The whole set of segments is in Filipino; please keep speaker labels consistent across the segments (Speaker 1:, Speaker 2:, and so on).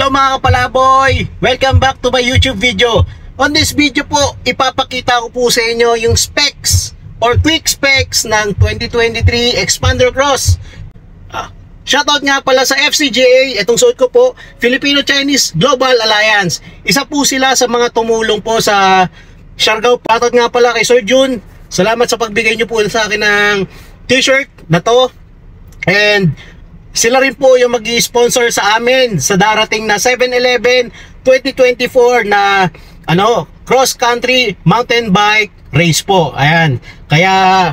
Speaker 1: Hello mga kapalaboy! Welcome back to my YouTube video. On this video po, ipapakita ko po sa inyo yung specs or quick specs ng 2023 Xpander Cross. Shoutout nga pala sa FCGA, itong suot ko po, Filipino-Chinese Global Alliance. Isa po sila sa mga tumulong po sa Siargao. Shoutout nga pala kay Sir Jun. Salamat sa pagbigay nyo po sa akin ng t-shirt na to. And sila rin po yung mag-i-sponsor sa amin sa darating na 7-Eleven 2024 na cross country mountain bike race po. Ayan. Kaya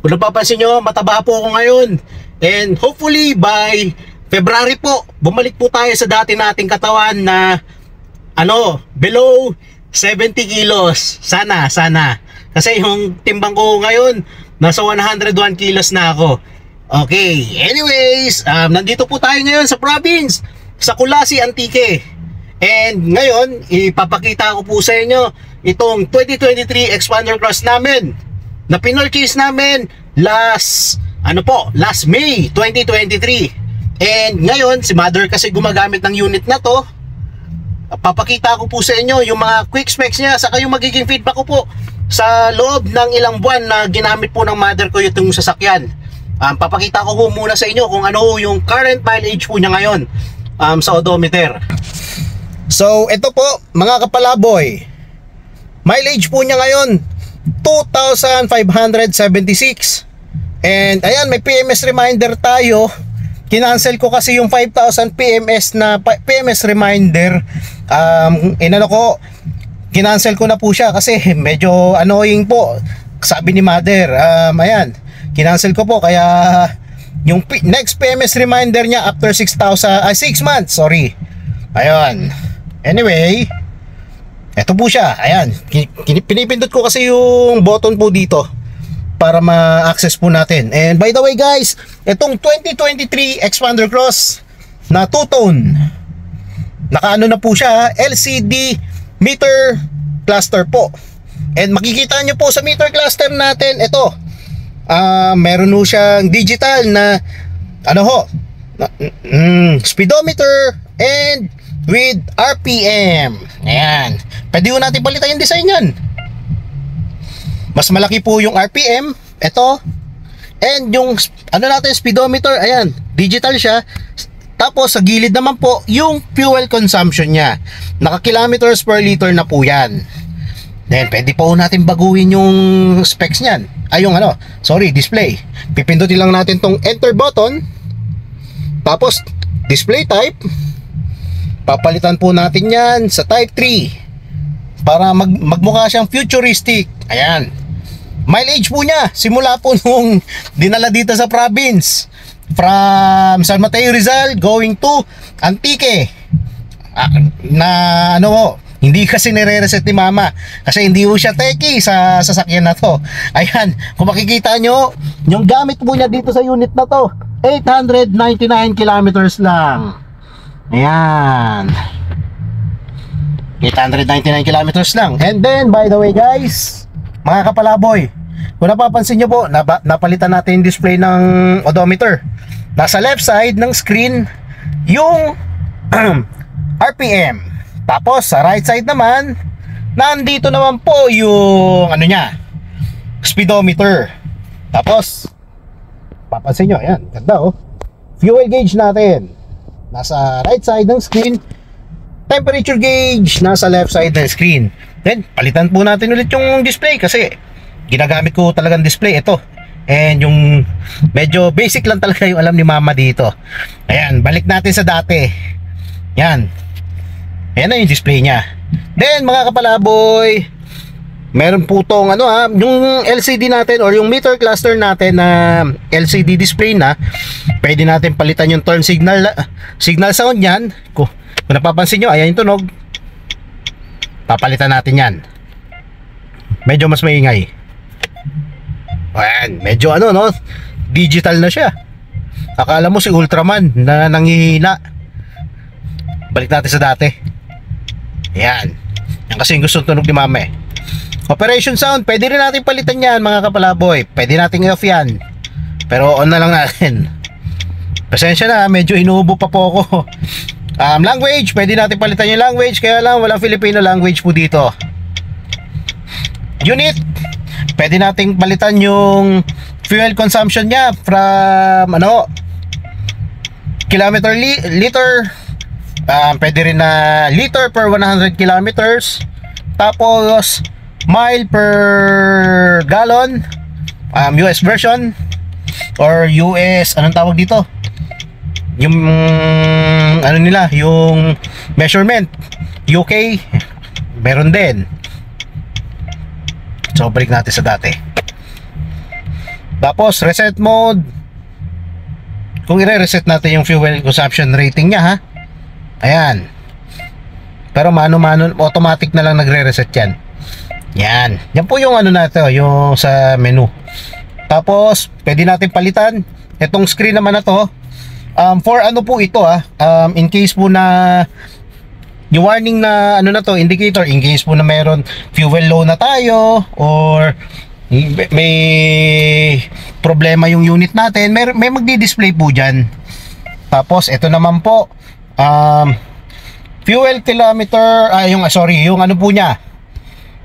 Speaker 1: kung napapansin nyo, mataba po ako ngayon. And hopefully by February po, bumalik po tayo sa dati nating katawan na below 70 kilos. Sana. Kasi yung timbang ko ngayon, nasa 101 kilos na ako. Okay, anyways, nandito po tayo ngayon sa province, sa Kulasi, Antique. And ngayon, ipapakita ko po sa inyo itong 2023 Xpander Cross namin na pinurchase namin last May 2023. And ngayon, si Mother kasi gumagamit ng unit na to. Papakita ko po sa inyo yung mga quick specs niya, saka yung magiging feedback ko po sa loob ng ilang buwan na ginamit po ng Mother ko itong sasakyan. Papakita ko muna sa inyo kung ano yung current mileage po niya ngayon sa odometer. So ito po mga kapalaboy, mileage po niya ngayon 2,576. And ayan, may PMS reminder tayo. Kinancel ko kasi yung 5,000 PMS na PMS reminder. Kinancel ko na po siya kasi medyo annoying po, sabi ni Mother. Ayan, kinancel ko po, kaya yung next PMS reminder niya after 6 months, sorry. Ayun. Anyway, eto po siya. Ayan, pinipindot ko kasi yung button po dito para ma-access po natin. And by the way guys, itong 2023 Xpander Cross na two-tone, nakaano na po siya, LCD meter cluster po. And makikita nyo po sa meter cluster natin, ito, meron po siyang digital na speedometer and with RPM. Ayan, pwede po natin palitan yung design yan. Mas malaki po yung RPM, ito. And yung speedometer, ayan, digital siya. Tapos sa gilid naman po yung fuel consumption niya. Naka-kilometers per liter na po yan. Then pwede po natin baguhin yung specs niyan. Display. Pipindutin lang natin tong enter button. Tapos display type. Papalitan po natin yan sa type 3 para magmukha siyang futuristic. Ayan. Mileage po niya simula po nung dinala dito sa province, from San Mateo Rizal going to Antique. Hindi kasi nire-reset ni Mama kasi hindi po siya techie sa sasakyan na to. Ayan, kung makikita nyo, yung gamit po niya dito sa unit na to, 899 kilometers lang. Ayan, 899 kilometers lang. And then, by the way guys, mga kapalaboy, kung napapansin nyo po, napalitan natin yung display ng odometer. Nasa left side ng screen yung RPM. Tapos sa right side naman, nandito naman po yung speedometer. Tapos papansin nyo, ayan, ganda fuel gauge natin nasa right side ng screen. Temperature gauge nasa left side ng screen. Then palitan po natin ulit yung display kasi ginagamit ko talagang display ito. And yung medyo basic lang talaga yung alam ni Mama dito. Ayan, balik natin sa dati. Yan. Ayan na yung display niya. Then mga kapalaboy, meron po tong yung LCD natin or yung meter cluster natin na LCD display na. Pwede natin palitan yung turn signal sound niyan. Kung napapansin nyo, ayan yung tunog. Papalitan natin yan. Medyo mas maingay. Ayan, medyo digital na siya. Akala mo si Ultraman na nangihina. Balik natin sa dati. Ayan. Yan kasi yung gustong tunog ni Mama eh. Operation sound, pwede rin natin palitan yan mga kapalaboy. Pwede natin i-off yan. Pero on na lang natin. Pasensya na, medyo inuubo pa po ako. Language, pwede natin palitan yung language, kaya lang walang Filipino language po dito. Unit, pwede natin palitan yung fuel consumption niya from kilometer liter. Pwede rin na liter per 100 kilometers. Tapos mile per gallon, US version or US, anong tawag dito? Yung ano nila, yung measurement. UK meron din. So balik natin sa dati. Tapos reset mode, kung i-reset natin yung fuel consumption rating niya, ha, ayan. Pero mano-mano, automatic na lang nagre-reset yan. Yan po yung ano natin, yung sa menu. Tapos pwede natin palitan itong screen naman na to. For ano po ito, in case po na yung warning na ano na to, indicator, in case po na meron fuel low na tayo or may problema yung unit natin, may magdi-display po dyan. Tapos ito naman po, fuel kilometer, yung ano po niya,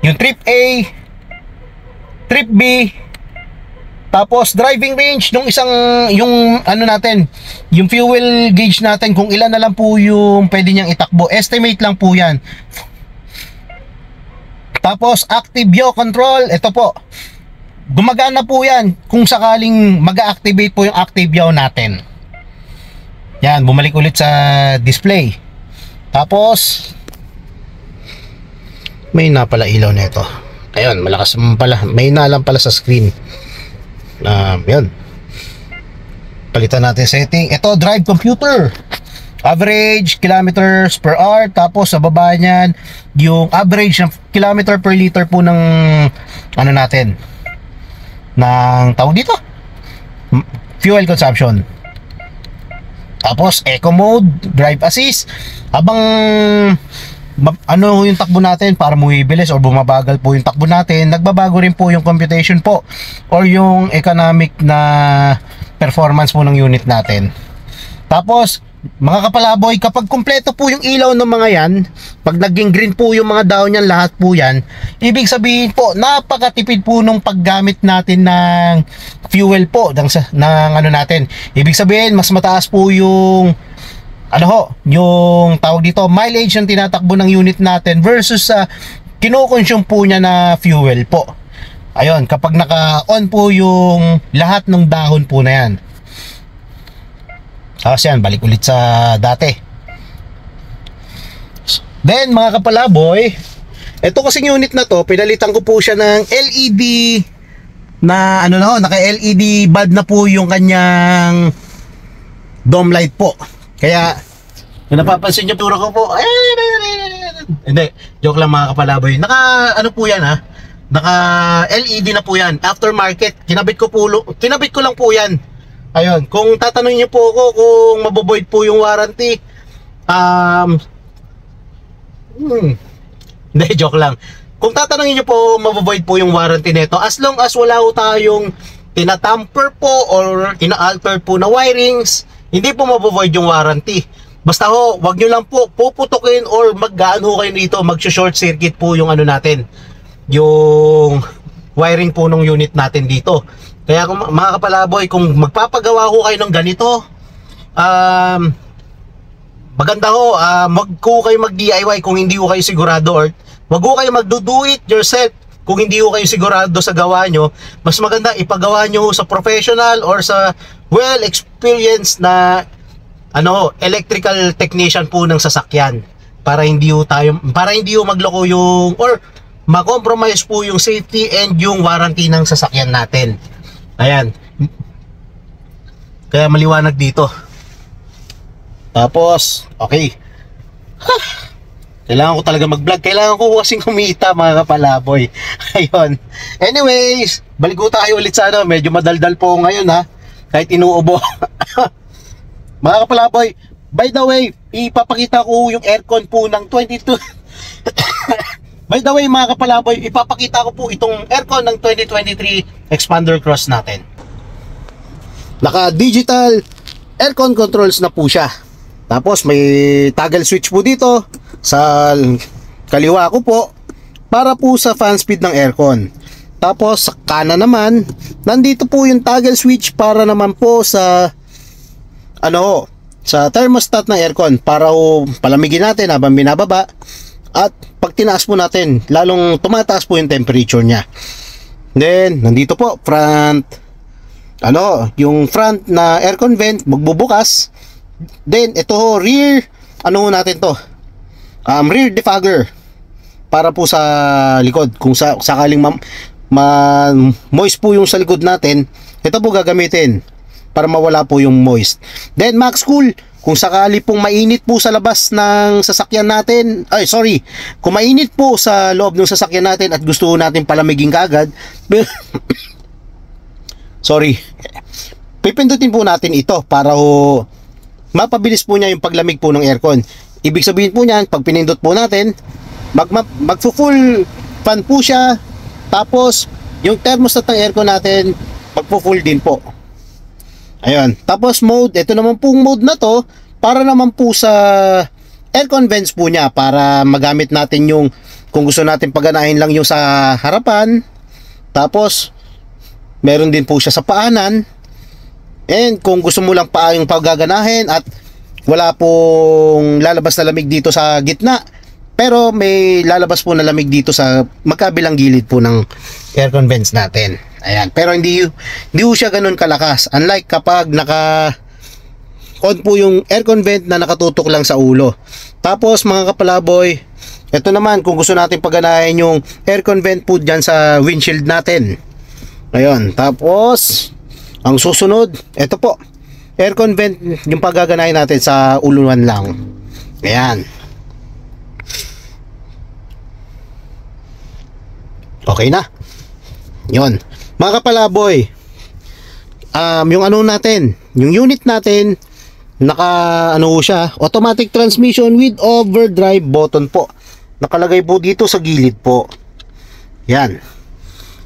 Speaker 1: yung trip A, trip B, tapos driving range nung yung ano natin, yung fuel gauge natin, kung ilan na lang po yung pwede niyang itakbo, estimate lang po yan. Tapos active yaw control, ito po, gumagana po yan kung sakaling mag-activate po yung active yaw natin. Yan, bumalik ulit sa display. Tapos may na pala ilaw nito. Ayun, malakas pala, may na lang pala sa screen. Yun, palitan natin setting. Ito, drive computer, average kilometers per hour. Tapos sa baba niyan, yung average ng kilometer per liter po ng ano natin, ng tawag dito, fuel consumption. Tapos eco mode, drive assist, habang ano yung takbo natin, para bumibilis or bumabagal po yung takbo natin, nagbabago rin po yung computation po or yung economic na performance po ng unit natin. Tapos mga kapalaboy, kapag kumpleto po yung ilaw ng mga yan, pag naging green po yung mga daon yan, lahat po yan, ibig sabihin po, napakatipid po nung paggamit natin ng fuel po ng ano natin. Ibig sabihin, mas mataas po yung yung tawag dito, mileage ng tinatakbo ng unit natin versus sa kinukonsume po niya na fuel po. Ayun, kapag naka-on po yung lahat ng dahon po na yan. Tapos yan, balik ulit sa dati. Then mga kapalaboy, ito kasing unit na to, pinalitan ko po siya ng LED na naka-LED bulb na po yung kanyang dome light po. Kaya kung napapansin nyo turo ko po, hindi, joke lang mga kapalaboy. Naka po yan, naka LED na po yan, aftermarket. Kinabit ko lang po yan. Ayun, kung tatanungin niyo po ako kung mabovoid po yung warranty, hindi, joke lang. Kung tatanungin niyo po, mabovoid po yung warranty nito as long as wala po tayong tinatamper po or ina-alter po na wirings, hindi po mabovoid yung warranty. Basta wag nyo lang po puputukin or mag-gaano kayo dito, mag-short circuit po yung ano natin, yung wiring po ng unit natin dito. Kaya kung mga kapalaboy, kung magpapagawa ko kayo ng ganito, maganda wag ko kayo mag-DIY kung hindi ko kayo sigurado, or wag ko kayo mag-do it yourself kung hindi ko kayo sigurado sa gawa nyo. Mas maganda ipagawa nyo sa professional or sa well-experienced na electrical technician po ng sasakyan, para hindi magloko yung or ma-compromise po yung safety and yung warranty ng sasakyan natin. Ayan, kaya maliwanag dito. Tapos okay, kailangan ko talaga mag-vlog, kailangan ko kasing kumita mga kapalaboy. Ayun, anyways, balik ko tayo ulit sa medyo madaldal po ngayon kahit inuubo. Mga kapalaboy, by the way, ipapakita ko yung aircon po ng 22 by the way mga kapalaboy, ipapakita ko po itong aircon ng 2023 Expander Cross natin. Naka digital aircon controls na po siya. Tapos may toggle switch po dito sa kaliwa ko po para po sa fan speed ng aircon. Tapos sa kanan naman, nandito po yung toggle switch para naman po sa sa thermostat ng aircon para palamigin natin habang binababa, at pag tinaas po natin, lalong tumataas po yung temperature niya. Then nandito po yung front na aircon vent magbubukas. Then ito rear natin to, rear defogger para po sa likod kung sakaling moist po yung sa likod natin, ito po gagamitin para mawala po yung moist. Then max cool, kung sakali pong mainit po sa labas ng sasakyan natin, kung mainit po sa loob ng sasakyan natin at gusto natin palamigin kaagad, pipindutin po natin ito para mapabilis po niya yung paglamig po ng aircon. Ibig sabihin po niyan, pag pinindot po natin, magpo-full fan po siya, tapos yung thermostat ng aircon natin magpo-full din po. Ayun. Tapos mode, ito naman pong mode na to para naman po sa aircon vents po niya, para magamit natin yung kung gusto natin paganahin lang yung sa harapan. Tapos meron din po siya sa paanan. And kung gusto mo lang yung paggaganahin at wala pong lalabas na lamig dito sa gitna, pero may lalabas po na lamig dito sa magkabilang gilid po ng aircon vents natin. Ayan, pero hindi po siya ganun kalakas, unlike kapag on po yung aircon vent na nakatutok lang sa ulo. Tapos mga kapalaboy, ito naman kung gusto natin pagganahin yung aircon vent po dyan sa windshield natin. Ayun, tapos ang susunod, ito po, aircon vent yung paggaganahin natin sa ulunan lang. Ayan. Okay na. Yun. Mga kapalaboy, yung natin, yung unit natin, siya, automatic transmission with overdrive button po. Nakalagay po dito sa gilid po. Yan.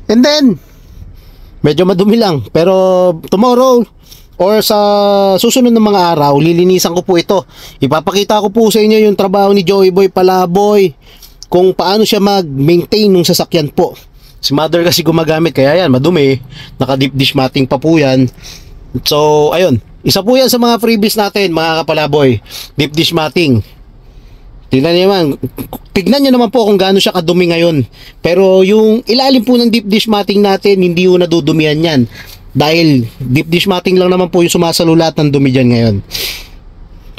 Speaker 1: And then, medyo madumi lang, pero tomorrow or sa susunod ng mga araw, lilinisan ko po ito. Ipapakita ko po sa inyo yung trabaho ni Joey Boy Palaboy, kung paano siya mag-maintain ng sasakyan po. Si mother kasi gumagamit, kaya yan, madumi. Naka-deep dish matting pa po yan. So, ayun. Isa po yan sa mga freebies natin, mga kapalaboy. Deep dish matting. Tignan nyo naman po kung gaano siya kadumi ngayon. Pero yung ilalim po ng deep dish matting natin, hindi yung nadudumihan yan. Dahil deep dish matting lang naman po yung sumasalo lahat ng dumi dyan ngayon.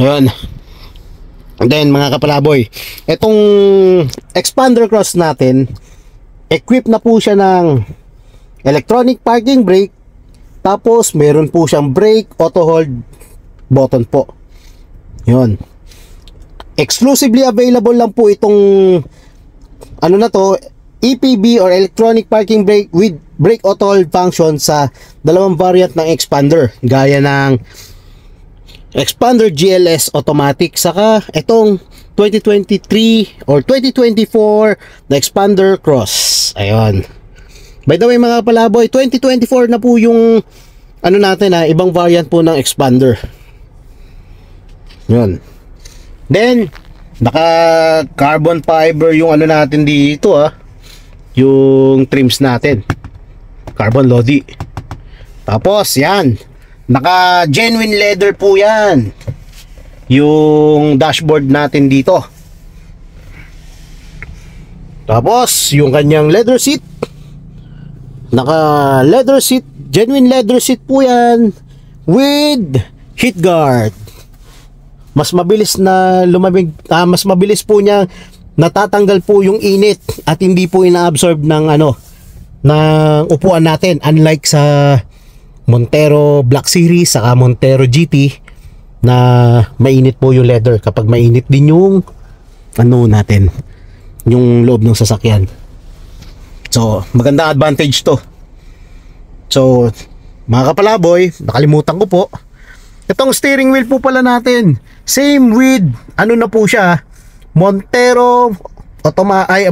Speaker 1: Ayun. And then mga kapalaboy, itong expander cross natin, equipped na po siya ng electronic parking brake. Tapos meron po siyang brake auto hold button po. Yun. Exclusively available lang po itong EPB or electronic parking brake with brake auto hold function sa dalawang variant ng expander, gaya ng expander GLS automatic, saka itong 2023 or 2024 na expander cross. Ayun. By the way mga palaboy, 2024 na po yung natin ibang variant po ng expander. Yun. Then naka carbon fiber yung natin dito, yung trims natin. Carbon Lodi. Tapos yan, naka genuine leather po yan yung dashboard natin dito. Tapos yung kanyang leather seat, naka leather seat, genuine leather seat po yan with heat guard. Mas mabilis na lumamig, mas mabilis po niya natatanggal po yung init at hindi po inaabsorb ng ng upuan natin, unlike sa Montero Black Series saka Montero GT na mainit po yung leather kapag mainit din yung natin, yung loob ng sasakyan. So magandang advantage to. So mga kapalaboy, nakalimutan ko po, itong steering wheel po pala natin, same with na po siya, Montero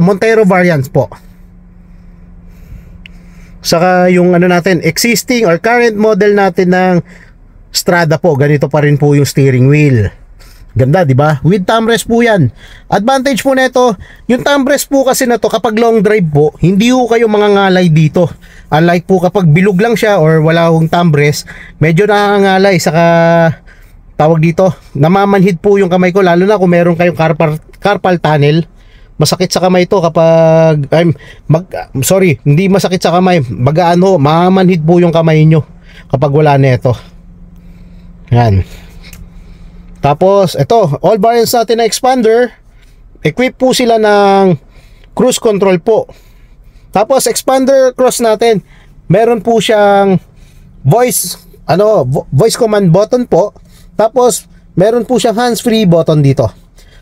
Speaker 1: Montero variants po. Saka yung natin, existing or current model natin ng Strada po, ganito pa rin po yung steering wheel. Ganda, di ba? With thumb rest po yan. Advantage po nito, yung thumb rest po kasi na to, kapag long drive po, hindi po kayo mangangalay dito. Unlike po kapag bilog lang siya or wala hong thumb rest, medyo nangangalay, saka tawag dito, namamanhid po yung kamay ko, lalo na kung meron kayong carpal tunnel. Masakit sa kamay to kapag hindi masakit sa kamay, mamamanhid po yung kamay nyo kapag wala nito. Yan. Tapos, ito, all variants natin na expander, equip po sila ng cruise control po. Tapos, expander cross natin, meron po siyang voice command button po. Tapos, meron po siyang hands-free button dito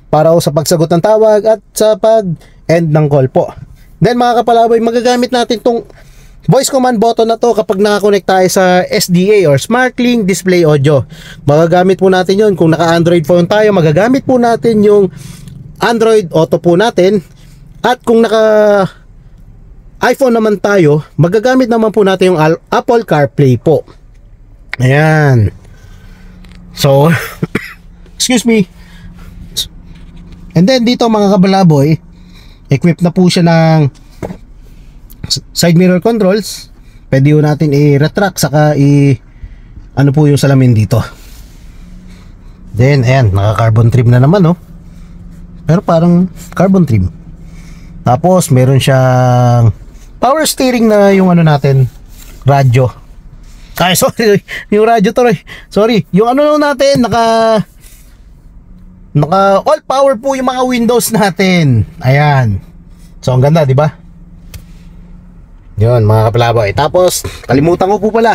Speaker 1: para sa pagsagot ng tawag at sa pag-end ng call po. Then, mga kapalaboy, magagamit natin tong voice command button na to kapag nakakonect tayo sa SDA or Smart Link Display Audio. Magagamit po natin yon kung naka-Android phone tayo, magagamit po natin yung Android Auto po natin. At kung naka-iPhone naman tayo, magagamit naman po natin yung Apple CarPlay po. Ayan. So, excuse me. And then dito mga kabalaboy, equipped na po siya ng side mirror controls. Pwede po natin i-retract saka ano po yung salamin dito. Then ayan, naka carbon trim na naman, no? Pero parang carbon trim. Tapos meron siyang power steering na yung ano natin, radyo. Ay, sorry, yung radyo to, sorry. Yung ano natin, naka all power po yung mga windows natin. Ayan. So ang ganda, di ba? Yun mga kapalaboy. Tapos kalimutan ko po pala,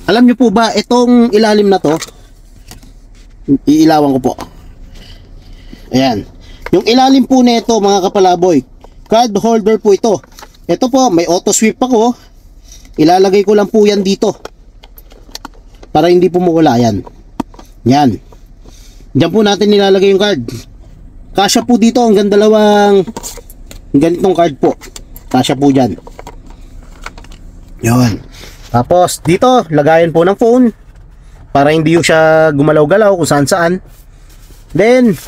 Speaker 1: alam nyo po ba itong ilalim na to, iilawan ko po. Ayan, yung ilalim po nito mga kapalaboy, card holder po ito. Ito po, may auto sweep ako. Ilalagay ko lang po yan dito para hindi po mawala. Yan, yan, diyan po natin nilalagay yung card. Kasya po dito hanggang dalawang ganitong card po. Kasya po dyan. Yun. Tapos dito, lagayan po ng phone para hindi yung siya gumalaw-galaw kung saan-saan. Then,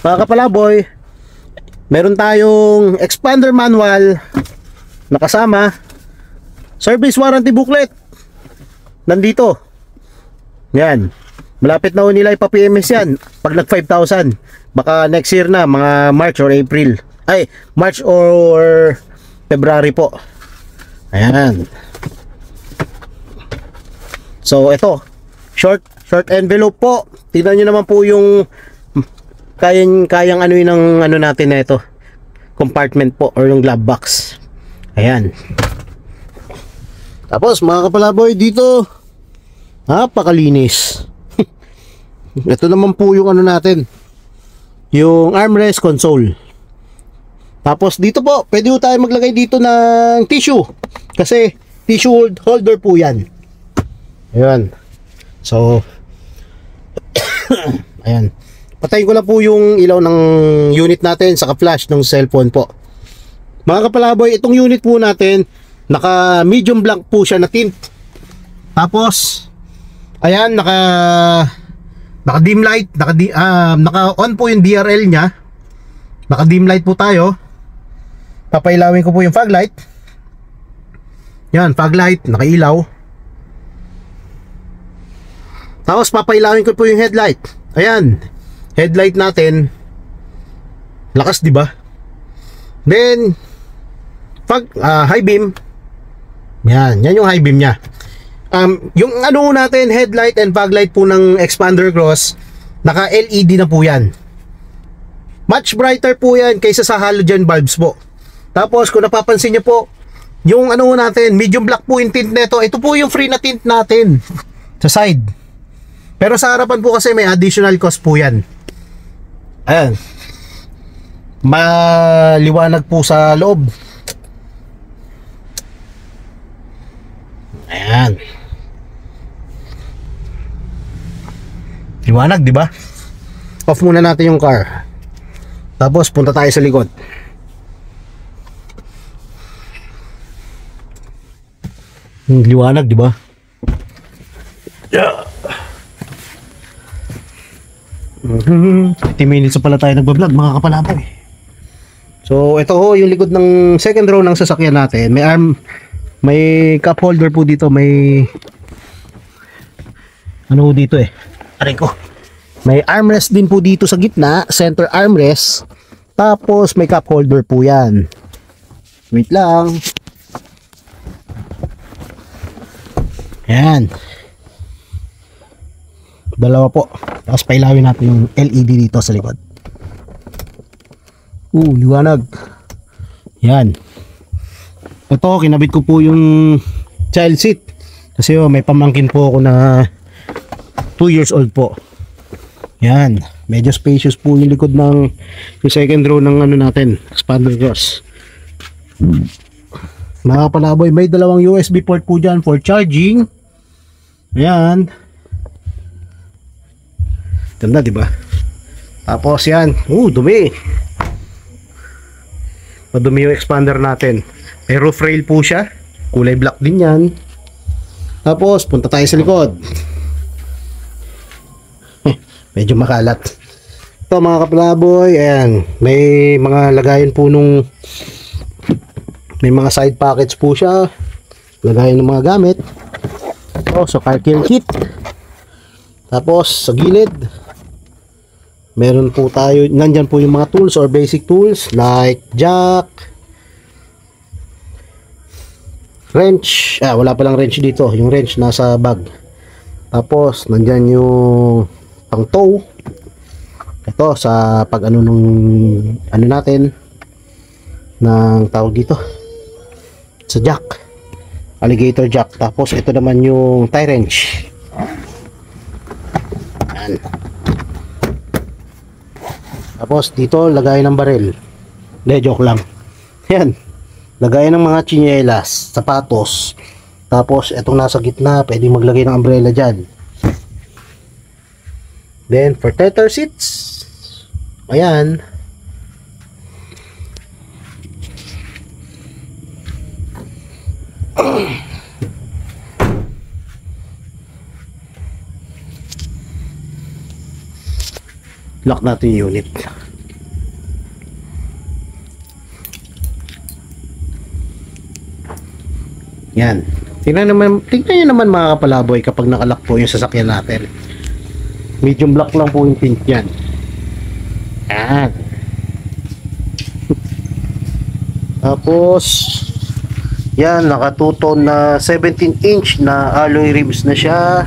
Speaker 1: mga kapalaboy, meron tayong expander manual na kasama. Service warranty booklet nandito. Yan. Malapit na ho nila ipa-PMS yan pag nag 5,000. Baka next year na, mga March or April. Ay, March or February po. Ayan. So ito, short envelope po. Tingnan nyo naman po yung kayang ano yun ng ano natin na ito, compartment po or yung glove box. Ayan. Tapos mga kapalaboy, dito napakalinis. Ito naman po yung ano natin, yung armrest console. Tapos dito po, pwede po tayo maglagay dito ng tissue. Kasi tissue holder po yan. Ayan. So, ayan. Patayin ko lang po yung ilaw ng unit natin, saka flash ng cellphone po. Mga kapalaboy, itong unit po natin, naka medium black po siya na tint. Tapos, ayan, naka dim light, naka on po yung DRL nya. Naka dim light po tayo. Papailawin ko po yung fog light. Yan, fog light, nakailaw. Tapos papailawin ko po yung headlight. Ayan, headlight natin. Lakas, di ba? Then fog, high beam. Yan yung high beam nya. Yung ano natin, headlight and fog light po ng expander cross, naka LED na po yan. Much brighter po yan kaysa sa halogen bulbs po. Tapos kung napapansin nyo po, yung ano natin, medium black po yung tint nito. Ito po yung free na tint natin sa side. Pero sa harapan po kasi may additional cost po yan. Ayan, maliwanag po sa loob. Ayan, liwanag, di ba? Off muna natin yung car. Tapos punta tayo sa likod. Liwanag, di ba? Yeah. 30 minutes pala tayo nagbablog mga kapalaboy. So ito ho yung likod ng second row ng sasakyan natin. May cup holder po dito, may ano dito aray ko. May armrest din po dito sa gitna, center armrest. Tapos may cup holder po yan. Wait lang. Yan. Dalawa po. Tapos pailawin natin yung LED dito sa likod. Liwanag. Yan. Ito, kinabit ko po yung child seat. Kasi may pamangkin po ako na 2 years old po. Yan. Medyo spacious po yung likod ng yung second row ng ano natin, expander cross. Mga kapalaboy, may dalawang USB port po dyan for charging. Ayan. Ganda, diba? Tapos yan. Dumi. Madumi yung expander natin. May roof rail po siya. Kulay black din yan. Tapos, punta tayo sa likod. Medyo makalat. Ito mga kapalaboy, ayan. May mga lagayan po nung may mga side pockets po siya. Lagayan ng mga gamit. So car care kit. Tapos, sa gilid, meron po tayo, nandyan po yung mga tools or basic tools like jack, wrench, wala palang wrench dito, yung wrench nasa bag. Tapos nandyan yung pang tow, ito sa pag ano nung ano natin ng tawag dito sa jack, alligator jack. Tapos ito naman yung tie wrench. Yan. Tapos dito lagay ng baril. Hindi, joke lang. Yan. Lagay ng mga tsinelas, sapatos. Tapos itong nasa gitna, pwedeng maglagay ng umbrella dyan. Then for tether seats, ayan. Lock natin yung unit. Yan. Tingnan nyo naman mga kapalaboy kapag nakalock po yung sasakyan natin. Medium black lang po yung tint yan. Yan. Tapos yan, naka 2-tone na 17-inch na alloy rims na siya.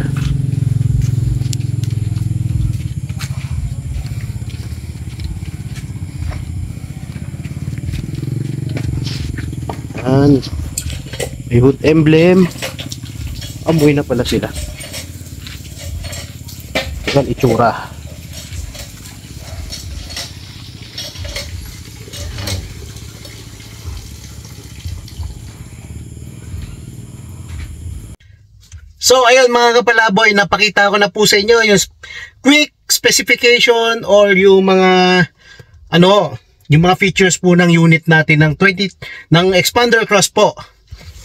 Speaker 1: Yan. May hood emblem. Amoy na pala sila. Yan itsura. So ayun mga kapalaboy, napakita ko na po sa inyo yung quick specification or yung mga yung mga features po ng unit natin ng expander cross po.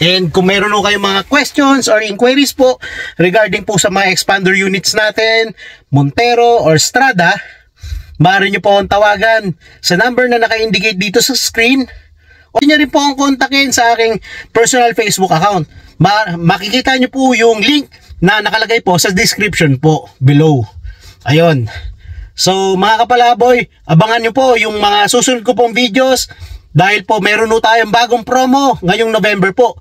Speaker 1: And kung meron po kayong mga questions or inquiries po regarding po sa mga expander units natin, Montero or Strada, maaari nyo po akong tawagan sa number na naka-indicate dito sa screen. O nyo rin po akong kontakin sa aking personal Facebook account. Makikita nyo po yung link na nakalagay po sa description po below. Ayun. So mga kapalaboy, abangan nyo po yung mga susunod ko pong videos dahil po meron po tayong bagong promo ngayong November po.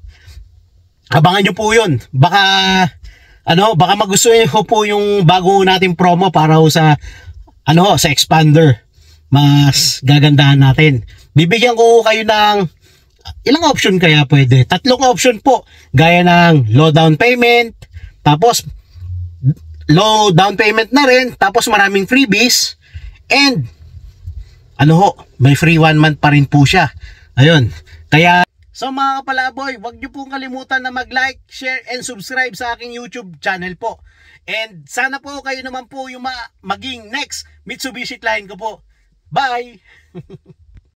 Speaker 1: Abangan nyo po yun. Baka magustuhan nyo po yung bago nating promo para sa sa expander. Mas gagandahan natin. Bibigyan ko kayo ng ilang option kaya pwede? 3 option po. Gaya ng low down payment, tapos low down payment na rin, tapos maraming freebies, and may free 1 month pa rin po siya. Ayun. Kaya so mga kapalaboy, wag nyo pong kalimutan na mag-like, share, and subscribe sa aking YouTube channel po. And sana po kayo naman po yung maging next Mitsubishi client ko po. Bye!